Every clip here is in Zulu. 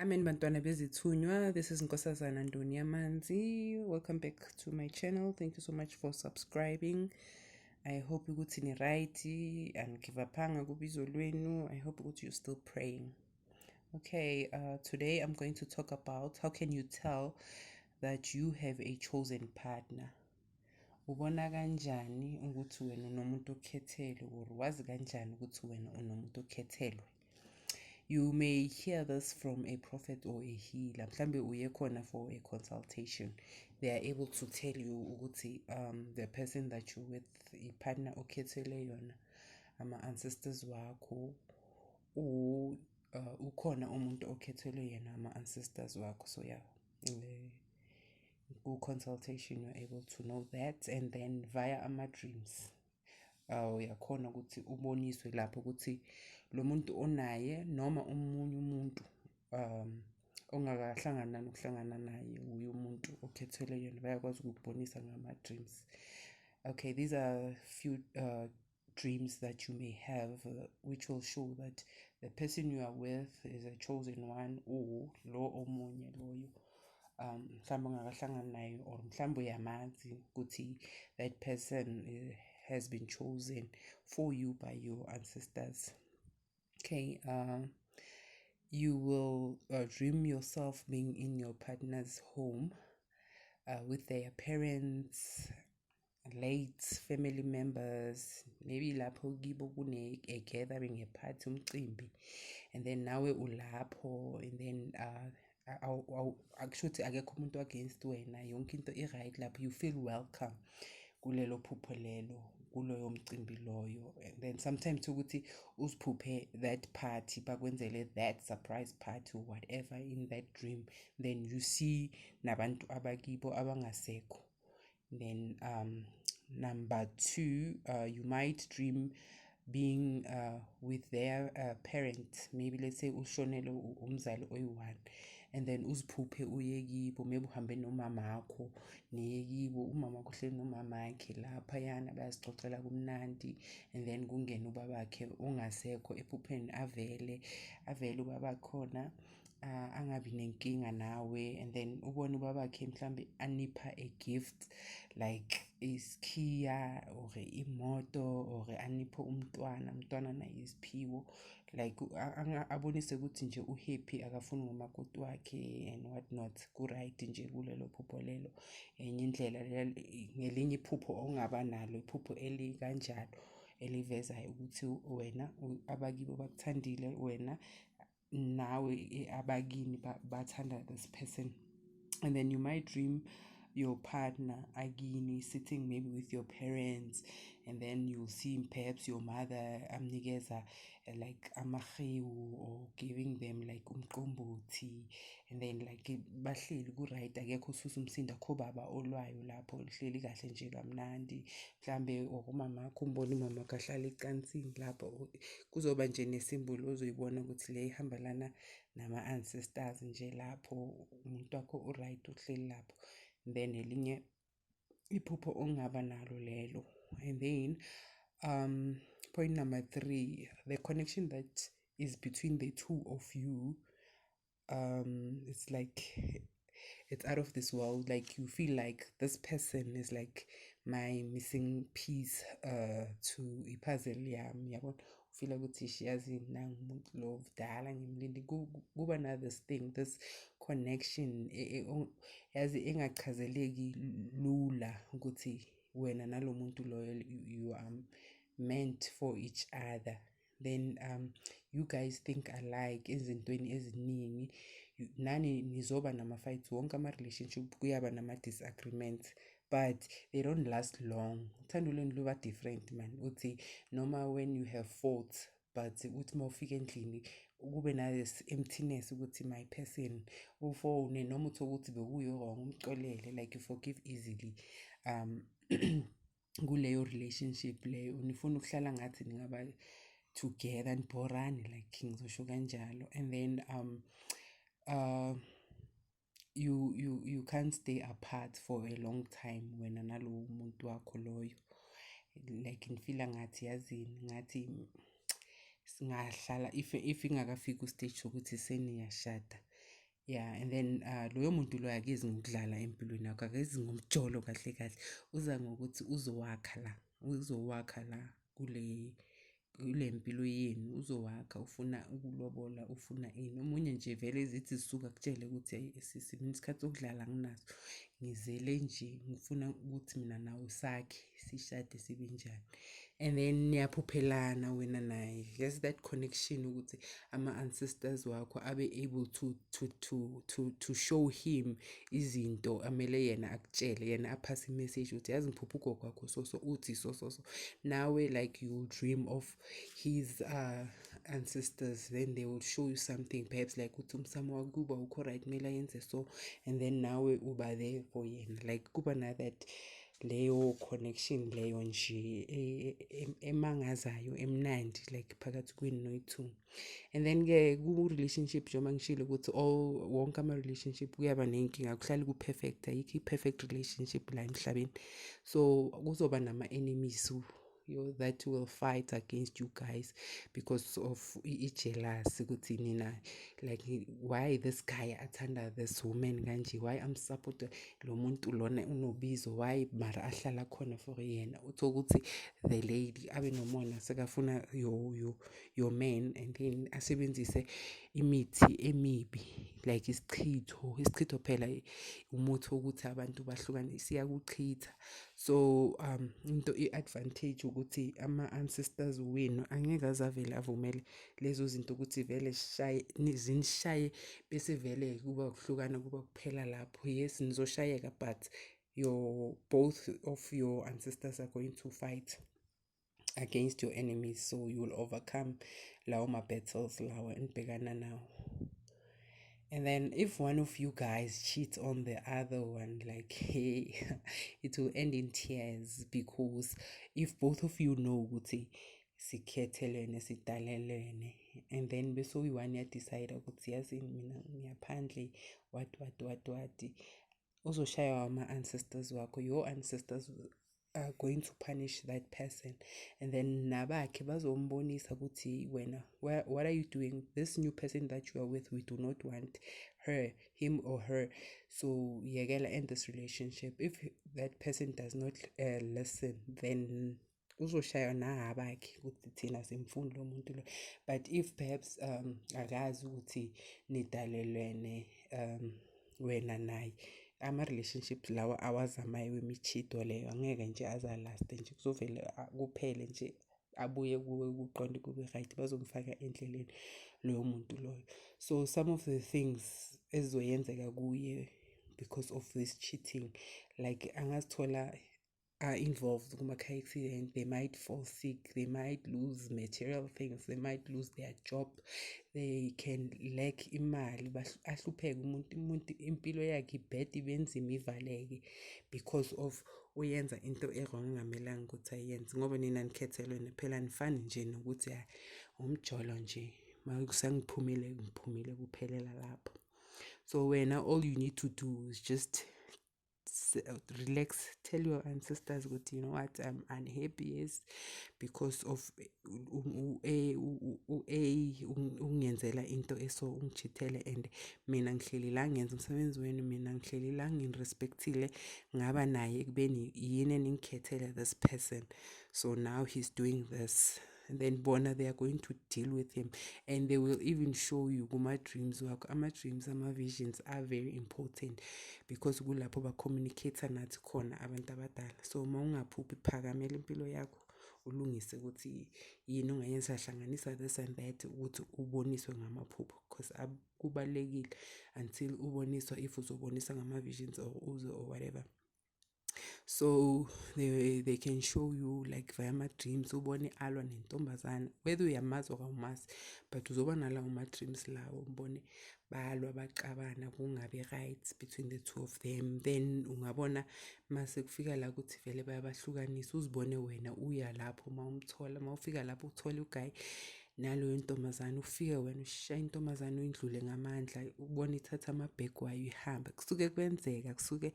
Amen bantwana bezithunywa. This is Nkosazana Ndunyamanzi. Welcome back to my channel. Thank you so much for subscribing. I hope ukuthi ni right and givaphanga kubizo lwenu. I hope ukuthi you're still praying. Okay, today I'm going to talk about how can you tell that you have a chosen partner. Ubona kanjani ukuthi wena unomuntu okhethelwe or wazi kanjani ukuthi wena unomuntu okhethelwe? You may hear this from a prophet or a healer. Mhlambe uye khona for a consultation. They are able to tell you ukuthi the person that you with, a partner okhethelwe yona, ama ancestors wakho, ukhona umuntu okhethelwe yena ama ancestors wakho. So yeah, consultation you're able to know that, and then via ama dreams uyakhona ukuthi uboniswe lapho ukuthi lo muntu onaye noma omunye umuntu ongakahlangana nokuhlangana naye uye umuntu okhethelwe yena, bayakwazi ukubonisa ngama dreams. Okay, these are few dreams that you may have which will show that the person you are with is a chosen one, or lo omunye loyo mhlawumbe ongakahlangana naye, or mhlawumbe uyamazi ukuthi that person has been chosen for you by your ancestors. Okay, you will dream yourself being in your partner's home with their parents, late family members, maybe lapho kibo kune a gathering, a party, umcimbi, and then nawe ulapho, and then actually akekho umuntu against wena, yonke into i-right lapho, you feel welcome kulelo phupho lelo, kuloyo mcimbi loyo. And then sometimes ukuthi uziphuphe that party, bakwenzele that surprise party or whatever in that dream, then you see nabantu abakibo abangasekho. Then number 2, you might dream being with their parent. Maybe let's say ushonele umzali oyi-1, and then uziphuphe uye kibo, maybe uhambe nomamakho niye kibo, umamakho uhleli nomamakhe laphayana bayazixoxela kumnandi, and then kungena ubabakhe ungasekho ephupheni, avele ubaba khona angabi nenkinga nawe, and then ubone ubabakhe mhlambe anipha a gift like iskhiya or imoto, or anipho umntwana na isiphiwo, like abonise ukuthi nje uhappy, akafuni ngomakoti wakhe and what not. Ku-right nje kulelo phupho lelo. Enye indlela ngelinye iphupho ongaba nalo, iphupho elikanjalo elivezayo ukuthi wena abakibo bakuthandile, wena nawe abakini bathanda this person. And then you might dream your partner agini sitting maybe with your parents, and then you'll see perhaps your mother amnikeza like amahewu, or giving them like umqombothi, and then like bahleli ku-right, akekho ususa umsindo, akho baba olwayo lapho, lihleli kahle nje kamnandi. Mhlambe umamakho umbona umamakho ahlala ecansini lapho, kuzoba nje nesimbolo ozoyibona ukuthi le ihambelana nama ancestors nje lapho, umuntu wakho u-right uhleli lapho. Then elinye iphupho ongaba nalo lelo. And then point number 3, the connection that is between the two of you, it's like it's out of this world. Like you feel like this person is like my missing piece to ipuzzle yami, yabona. Ufila ukuthi shiyazi nangumuntu lo vdala ngimlindi, kuba na this thing, this connection yazi engachazeleki lula ukuthi wena nalo muntu loyo you are meant for each other. Then you guys think alike ezintweni eziningi, nani nizoba nama-fights, wonke ama-relationship kuyaba nama-disagreements, but they don't last long. Uthando lwenu luba different man, uthi noma when you have fought, but uthi mawufika endlini kube na this emptiness ukuthi my person ufone, noma uthi ukuthi bekuyo wrong umxolele, like you forgive easily. Kuleyo relationship leyo nifuna ukuhlala ngathi ningaba together nibhorane, like ngizosho kanjalo. And then you can't stay apart for a long time wena nalo umuntu wakho loyo, like nifila ngathi yazini, ngathi singahlala if ingakafika ustage sokuthi seniyashada, yeah, and then loyo muntu loyo akezi ngokudlala empilweni yakho, akezi ngomjolo kahle kahle, uza ngokuthi uzowakha la kule mpilo yenu, uzowakha, ufuna ukulobola, ufuna ini. Omunye nje vele zithi zisuka kutshele ukuthi hey sisi mina isikhathi sokudlala anginaso, ngizele nje ngifuna ukuthi mina nawe sakhe sishade sibe njani. And then niyaphuphelana wena naye, there's that connection ukuthi ama-ancestors wakho abe able to show him izinto amele yena akutshele, yena aphase i-message ukuthi yazi ngiphupha ugogo wakho so uthi so. Nawe like you dream of his ancestors, then they will show you something perhaps like ukuthi umsamo wakuba ukho right kumele ayenze so, and then nawe uba there for yena, like kuba na that leyo connection leyo nje emangazayo emnandi like phakathi kwenu noyi-two. And then-ke ku-relationship njengoba ngishilo ukuthi wonke ama-relationship kuyaba nenkinga, akuhlali ku-perfect, ayikho i-perfect relationship la emhlabeni. So kuzoba nama-enemies that will fight against you guys because of i-jealousy ukuthi nina like why this guy athanda this woman kanje, why support lo muntu lona unobizo, why mara ahlala khona for yena. Uthokuthi the lady abe nomona sekafuna your man, and then asebenzise imithi emibi like isichitho phela umuthi ukuthi abantu bahlukane siyakuchitha. So into i-advantage ukuthi ama-ancestors wenu angeke azavele avumele lezo zinto ukuthi vele zinishaye bese vele kuba kuhlukana kuba kuphela lapho. Yes nizoshayeka but both of your ancestors are going to fight against your enemies, so you will overcome lawo ma-battles lawo enibhekana nawo. And then if one of you guys cheats on the other one, like hey, it will end in tears, because if both of you know ukuthi sikhethelene sidalelene, and then bese uyi-one yadecide ukuthi yazi mina ngiyaphandle what uzoshaya ama-ancestors wakho, your ancestors are going to punish that person, and then nabakhe bazombonisa ukuthi wena what are you doing, this new person that you are with, we do not want him or her, so yekela end this relationship. If that person does not listen, then uzoshaya nahabakhe ukuthi thina simfuni lo muntu lo. But if perhaps akazi ukuthi nidalelwene wena naye, ama-relationships lawa awazamayo wemichido leyo angeke nje azalast nje, kuzovele kuphele nje abuye kuwe kuqonde kube right, bazomfaka endleleni loyo muntu loyo. So some of the things ezizoyenzeka kuye because of this cheating, like angazithola involved kuma-car accident, they might fall sick, they might lose material things, they might lose their job, they can lack imali, ahlupheke umuntu impilo yakhe ibhede ibenzima ivaleke because of uyenza into e-wrong engamelanga ukuthi ayenze, ngoba nina nikhethelwe phela nifani nje nokuthi umjolo nje makusangiphumile kuphelela lapho. So wena all you need to do is just relax, tell your ancestors ukuthi you know what, I'm unhappy, yes, because of ungenzela into eso ungichithele, and mina ngihleli la ngenza umsebenzi wenu, mina ngihleli la ngirespectile, ngaba naye ekubeni yini engikhethele this person, so now he's doing this. And then bona they are going to deal with him, and they will even show you kuma-dreams wakho. Ama-dreams, ama-visions are very important because kulapho ba-communicate nathi khona abantu abadala. So uma ungaphuphi, phakamela impilo yakho, ulungise ukuthi yini ungayenza, hlanganisa this and that ukuthi uboniswe ngamaphupho, because kubalekile until uboniswa, if uzobonisa ngama-visions or whatever. So they can show you like via ma-dreams ubone alwa nentombazana, whether uyamazi or awumazi, but uzoba nalawo ma-dreams lawo ubone balwa baxabana kungabi right between the two of them. Then ungabona mase kufika la ukuthi vele bayabahlukanisa, uzibone wena uya lapho mawumthola, mawufika lapho uthole uguy naloyo ntombazana, ufike wena ushaya intombazana uyindlule ngamandla, ubone ithatha amabhegi wayo ihamba. Kusuke kwenzeka, kusuke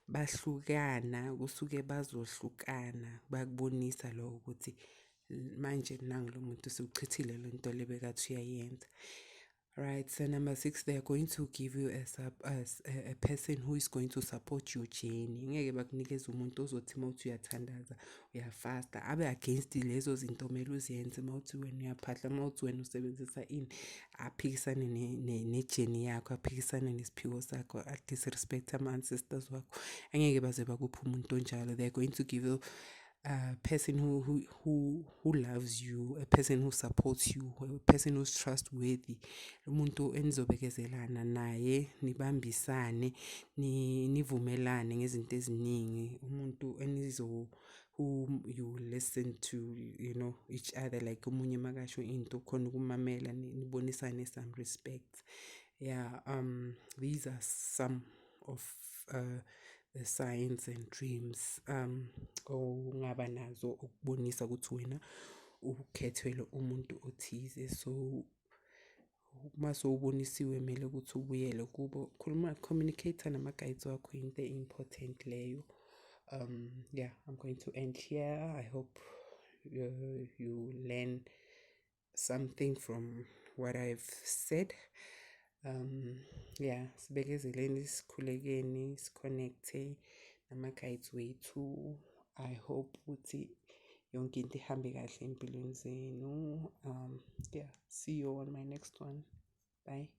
bahlukana, kusuke bazohlukana, bakubonisa lo ukuthi manje nangu lo muntu sewuchithile le nto le bekade uyayenza. Right, so number 6, they are going to give you a person who is going to support your journey. Ngeke bakunikeze umuntu ozothi uma uthi uyathandaza uyafasta abe against lezo zinto kumele uziyenze. Uma uthi wena uyaphahla, uma uthi wena usebenzisa ini, aphikisane nejeni yakho, aphikisane nesiphiwo sakho, disrespect ama-ancestors wakho. Angeke baze bakuphe umuntu onjalo. They're going to give you a person who loves you, a person who supports you, a person who's trustworthy, umuntu enizobekezelana naye, nibambisane, nivumelane ngezinto eziningi, umuntu who you listen to, you know, each other, like umunye makasho into khona ukumamela, nibonisane some respect. Yeah, these are some of the signs and dreams ongaba nazo ukubonisa ukuthi wena ukhethelwe umuntu othize. So uma sowubonisiwe kumele ukuthi ubuyele kubo, communicate nama-guides wakho, into important leyo. Yeah, I'm going to end here. I hope you learn something from what I've said. Yeah, sibekezeleni, sikhulekeni, siconnecte nama-guides wethu. I hope ukuthi yonke into ihambe kahle empilweni zenu. Yeah, see you on my next one. Bye.